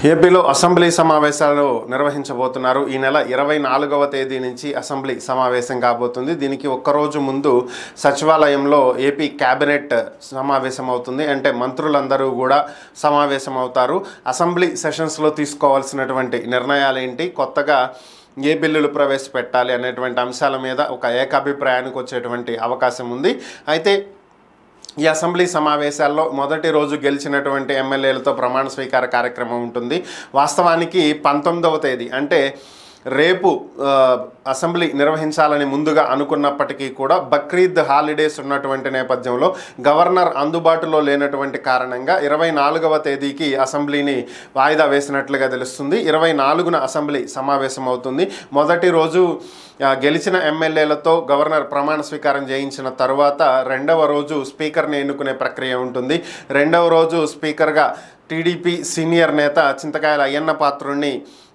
ఏపీలో అసెంబ్లీ సమావేశాలు నిర్వహించబోతున్నారు. ఈ నెల 24వ తేదీ నుంచి అసెంబ్లీ సమావేశం కాబోతుంది. దీనికి ఒక్కరోజు ముందు సచివాలయంలో ఏపీ క్యాబినెట్ సమావేశం అవుతుంది. అంటే మంత్రులందరూ కూడా సమావేశం అవుతారు. అసెంబ్లీ సెషన్స్లో తీసుకోవాల్సినటువంటి నిర్ణయాలు ఏంటి, కొత్తగా ఏ బిల్లులు ప్రవేశపెట్టాలి అనేటువంటి అంశాల మీద ఒక ఏకాభిప్రాయానికి వచ్చేటువంటి అవకాశం ఉంది. అయితే ఈ అసెంబ్లీ సమావేశాల్లో మొదటి రోజు గెలిచినటువంటి ఎమ్మెల్యేలతో ప్రమాణ స్వీకార కార్యక్రమం ఉంటుంది. వాస్తవానికి 19వ తేదీ అంటే రేపు అసెంబ్లీ నిర్వహించాలని ముందుగా అనుకున్నప్పటికీ కూడా బక్రీద్ హాలిడేస్ ఉన్నటువంటి నేపథ్యంలో గవర్నర్ అందుబాటులో లేనటువంటి కారణంగా 24వ తేదీకి అసెంబ్లీని వాయిదా వేసినట్లుగా తెలుస్తుంది. 24న అసెంబ్లీ సమావేశం అవుతుంది. మొదటి రోజు గెలిచిన ఎమ్మెల్యేలతో గవర్నర్ ప్రమాణ స్వీకారం చేయించిన తర్వాత రెండవ రోజు స్పీకర్ని ఎన్నుకునే ప్రక్రియ ఉంటుంది. రెండవ రోజు స్పీకర్గా టీడీపీ సీనియర్ నేత చింతకాయల అయ్యన్న పాత్రుడిని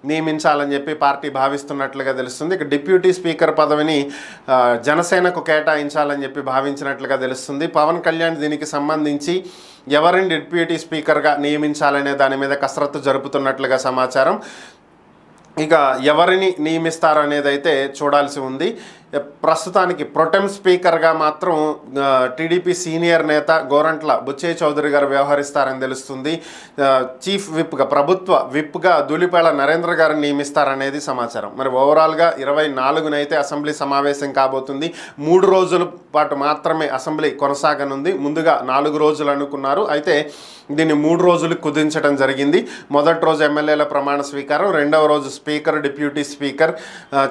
నియమించాలని చెప్పి పార్టీ భావిస్తున్నట్లుగా తెలుస్తుంది. ఇక డిప్యూటీ స్పీకర్ పదవిని జనసేనకు కేటాయించాలని చెప్పి భావించినట్లుగా తెలుస్తుంది. పవన్ కళ్యాణ్ దీనికి సంబంధించి ఎవరిని డిప్యూటీ స్పీకర్గా నియమించాలనే దాని మీద కసరత్తు జరుపుతున్నట్లుగా సమాచారం. ఇక ఎవరిని నియమిస్తారు అనేది అయితే చూడాల్సి ఉంది. ప్రస్తుతానికి ప్రొటెం స్పీకర్గా మాత్రం టీడీపీ సీనియర్ నేత గోరంట్ల బుచ్చయ్య చౌదరి గారు వ్యవహరిస్తారని తెలుస్తుంది. చీఫ్ విప్గా ప్రభుత్వ విప్గా ధూళిపాల నరేంద్ర గారిని నియమిస్తారనేది సమాచారం. మరి ఓవరాల్గా 24న అయితే అసెంబ్లీ సమావేశం కాబోతుంది. 3 రోజుల పాటు మాత్రమే అసెంబ్లీ కొనసాగనుంది. ముందుగా 4 రోజులు అనుకున్నారు. అయితే దీన్ని 3 రోజులు కుదించడం జరిగింది. మొదటి రోజు ఎమ్మెల్యేల ప్రమాణ స్వీకారం, రెండవ రోజు speaker, deputy speaker,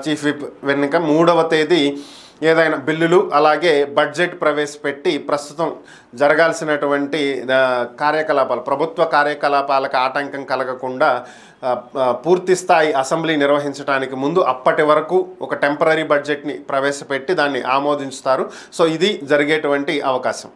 chief whip ఎన్నిక, 3వ తేదీ ఏదైనా బిల్లులు అలాగే బడ్జెట్ ప్రవేశపెట్టి ప్రస్తుతం జరగాల్సినటువంటి కార్యకలాపాలు, ప్రభుత్వ కార్యకలాపాలకు ఆటంకం కలగకుండా పూర్తి స్థాయి అసెంబ్లీ నిర్వహించడానికి ముందు అప్పటి వరకు ఒక టెంపరరీ బడ్జెట్ని ప్రవేశపెట్టి దాన్ని ఆమోదించుతారు. సో ఇది జరిగేటువంటి అవకాశం.